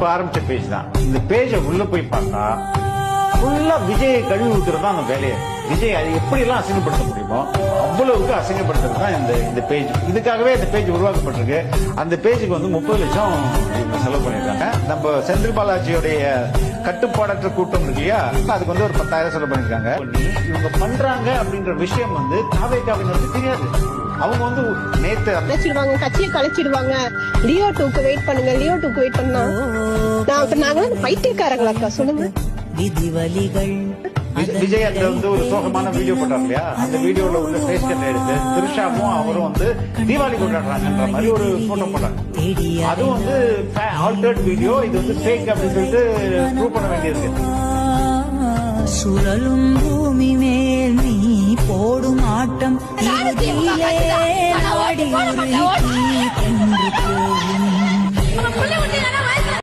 இப்ப ஆரம்பிச்ச பேஜ் தான். இந்த பேஜை உள்ள போய் பார்த்தா ஃபுல்லா விஜயை கழுவி ஊத்துறது தான் அந்த வேலையை. விஜய் அது எப்படி எல்லாம் அசிங்கப்படுத்த முடியுமோ அவ்வளவுக்கு அசிங்கப்படுத்துறது தான் இந்த பேஜ். இதுக்காகவே இந்த பேஜ் உருவாக்கப்பட்டிருக்கு. அந்த பேஜுக்கு வந்து 30 லட்சம் செலவு பண்ணிருக்காங்க. நம்ம செந்தில் பாலாஜியோடைய கட்டுப்பாடற்ற கூட்டம் இருக்கு இல்லையா, அதுக்கு வந்து ஒரு 10,000 செலவு பண்ணிருக்காங்க. இவங்க பண்றாங்க அப்படின்ற விஷயம் வந்து தாவேக்காவினருக்கு தெரியாது. அவங்க வந்து நேத்து கலைச்சிடுவாங்க, கட்சியை கலைச்சிடுவாங்க. லியோ 2க்கு வெயிட் பண்ணுங்க, லியோ 2க்கு வெயிட் பண்ணா நாங்க பைத்தியக்காரங்களாக்கா சொல்லுங்க. விதிவலிகள் விஜய் அந்த வந்து ஒரு சோகமான வீடியோ போட்டார் இல்லையா, அந்த வீடியோல உள்ள ஃபேஸ் கட் எடுத்து திரிஷாவும் அவரும் வந்து தீபாவளி கொண்டாடுறாங்கன்ற மாதிரி ஒரு போட்டோ போட்டாங்க. அது வந்து ஆல்டர்ட் வீடியோ, இது வந்து ஃபேக் அப்படின்னு சொல்லிட்டு ப்ரூவ் பண்ண வேண்டியிருக்கு. சுழலும் பூமி மேல் நீ போடும் ஆட்டம்